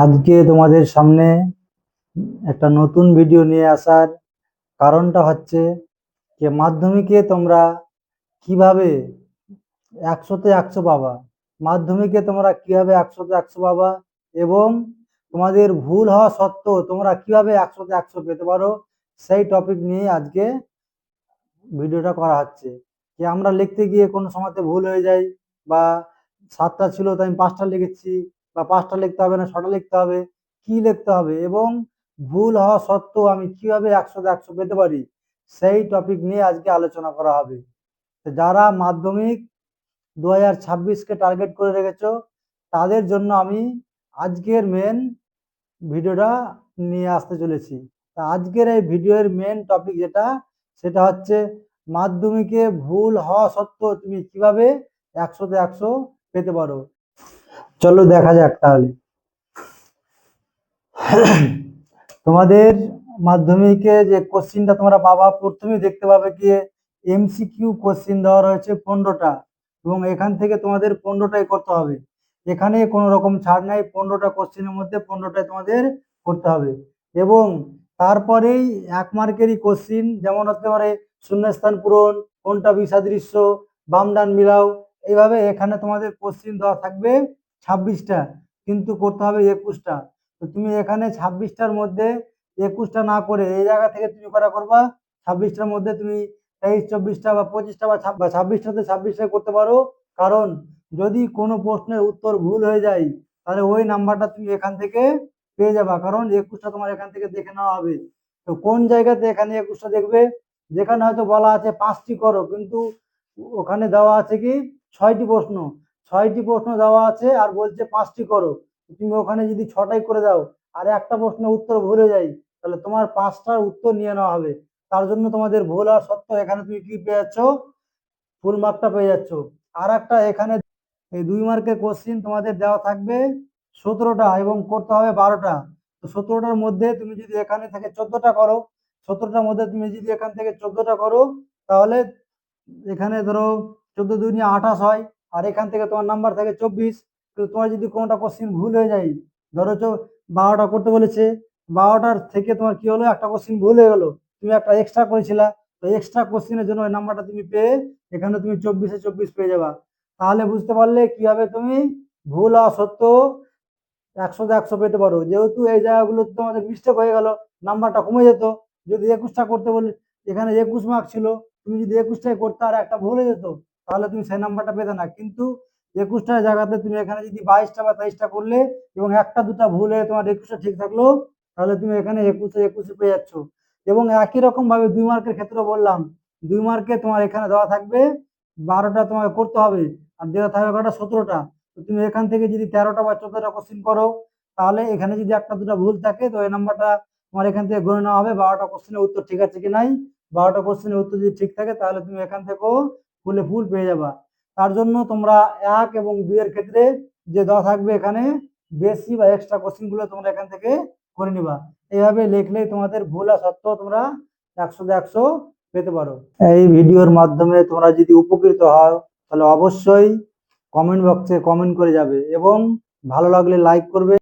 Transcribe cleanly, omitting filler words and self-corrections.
আজকে তোমাদের সামনে একটা নতুন ভিডিও নিয়ে আসার কারণটা হচ্ছে যে মাধ্যমিকে তোমরা কিভাবে 100-তে 100 পাবা। মাধ্যমিকে তোমরা কিভাবে 100-তে 100 পাবা এবং তোমাদের ভুল হওয়া সত্ত্বেও তোমরা কিভাবে 100-তে 100 পেতে পারো, সেই টপিক নিয়ে আজকে ভিডিওটা করা হচ্ছে। যে আমরা লিখতে গিয়ে কোনো সময়তে ভুল হয়ে যায়, বা 7টা ছিল তাই আমি 5টা লিখেছি, বা 5টা লিখতে হবে না 6টা লিখতে হবে, কি লিখতে হবে এবং ভুল হওয়া সত্ত্বেও আমি কিভাবে 100-তে 100 পেতে পারি, সেই টপিক নিয়ে আজকে আলোচনা করা হবে। তো যারা মাধ্যমিক 2026কে টার্গেট করে রেখেছো, তাদের জন্য আমি আজকের মেন ভিডিওটা নিয়ে আসতে চলেছি। তা আজকের এই ভিডিওর মেন টপিক যেটা, সেটা হচ্ছে মাধ্যমিকে ভুল হওয়া সত্ত্বেও তুমি কিভাবে 100-তে 100 পেতে পারো। চলো দেখা যাক তাহলে। তোমাদের মাধ্যমিকে যে কোশ্চিনটা তোমরা পাবা, প্রথমেই দেখতে পাবে কি এমসিকিউ কোশ্চিন দেওয়া রয়েছে 15টা, এবং এখান থেকে তোমাদের 15টাই করতে হবে। এখানে কোনো রকম ছাড় নাই, 15টা কোশ্চিনের মধ্যে 15টাই তোমাদের করতে হবে। এবং তারপরেই 1 মার্কেরই কোশ্চিন, যেমন হতে পারে শূন্যস্থান পূরণ, কোনটা বিসাদৃশ্য, বাম ডান মিলাও। এইভাবে এখানে তোমাদের কোশ্চিন দেওয়া থাকবে 26টা, কিন্তু করতে হবে 21টা। তো তুমি এখানে 26টার মধ্যে 21টা না করে এই জায়গা থেকে তুমি করা করবা 26টার মধ্যে তুমি 23, 24টা বা 25টা বা 26টাতে 26টা করতে পারো। কারণ যদি কোনো প্রশ্নের উত্তর ভুল হয়ে যায়, তাহলে ওই নাম্বারটা তুমি এখান থেকে পেয়ে যাবা, কারণ 21টা তোমার এখান থেকে দেখে নেওয়া হবে। তো কোন জায়গাতে এখানে 21টা দেখবে, যেখানে হয়তো বলা আছে 5টি করো, কিন্তু ওখানে দেওয়া আছে কি 6টি প্রশ্ন, 6টি প্রশ্ন দেওয়া আছে আর বলছে 5টি করো। তুমি ওখানে যদি 6টাই করে দাও আর একটা প্রশ্নের উত্তর ভুলে যাই, তাহলে তোমার 5টার উত্তর নিয়ে নেওয়া হবে। তার জন্য তোমাদের ভুল আর সত্য এখানে তুমি কি পেয়ে যাচ্ছ, ফুল মার্কটা পেয়ে যাচ্ছ। আর একটা এখানে এই 2 মার্কের কোশ্চিন তোমাদের দেওয়া থাকবে 17টা এবং করতে হবে 12টা। তো 17টার মধ্যে তুমি যদি এখানে থেকে 14টা করো, 17টার মধ্যে তুমি যদি এখান থেকে 14টা করো, তাহলে এখানে ধরো 14×2 = 28 হয়, আর এখান থেকে তোমার নাম্বার থাকে 24। তো তোমার যদি কোনোটা কোশ্চিন ভুল হয়ে যায়, ধরো 12টা করতে বলেছে, 12টার থেকে তোমার কি হলো, একটা কোশ্চিন ভুল হয়ে গেলো, তুমি একটা এক্সট্রা করেছিলা, তো এক্সট্রা কোশ্চিনের জন্য ওই নাম্বারটা তুমি পেয়ে এখানে তুমি 24-এ 24 পেয়ে যাবা। তাহলে বুঝতে পারলে কিভাবে তুমি ভুল আর সত্য 100-তে 100 পেতে পারো। যেহেতু এই জায়গাগুলোতে তোমাদের মিস্টেক হয়ে গেল, নাম্বারটা কমে যেত। যদি 21টা করতে বলে, এখানে 21 মার্ক ছিল, তুমি যদি 21টাই করতে আর একটা ভুল হয়ে যেত, তাহলে তুমি সেই নাম্বারটা পেতে না। কিন্তু 21টার জায়গাতে তুমি এখানে যদি 22টা বা 23টা করলে এবং একটা দুটা ভুল হয়ে তোমার 21টা ঠিক থাকলো, তাহলে তুমি এখানে 21-এ পেয়ে যাচ্ছ। এবং একই রকম ভাবে 2 মার্কের ক্ষেত্রে বললাম, 2 মার্কে তোমার এখানে দেওয়া থাকবে 12টা তোমাকে করতে হবে, আর দেওয়া থাকবে কটা, 17টা। তো তুমি এখান থেকে যদি 13টা বা 14টা কোশ্চিন করো, তাহলে এখানে যদি একটা দুটা ভুল থাকে, তো এই নাম্বারটা তোমার এখান থেকে গণনা হবে 12টা কোশ্চেনের উত্তর ঠিক আছে কি নাই। 12টা কোশ্চেনের উত্তর যদি ঠিক থাকে, তাহলে তুমি এখান থেকেও ফুলে ফুল পেয়ে যাবা। তার জন্য তোমরা 1 এবং 2 এর ক্ষেত্রে যে দেওয়া থাকবে এখানে বেশি বা এক্সট্রা কোশ্চেন গুলো তোমরা এখান থেকে করে নিবা। এইভাবে লিখলেই তোমাদের ভুল আর সত্য তোমরা 100-তে 100 পেতে পারো। এই ভিডিওর মাধ্যমে তোমরা যদি উপকৃত হও, তাহলে অবশ্যই কমেন্ট বক্সে কমেন্ট করে যাবে এবং ভালো লাগলে লাইক করবে।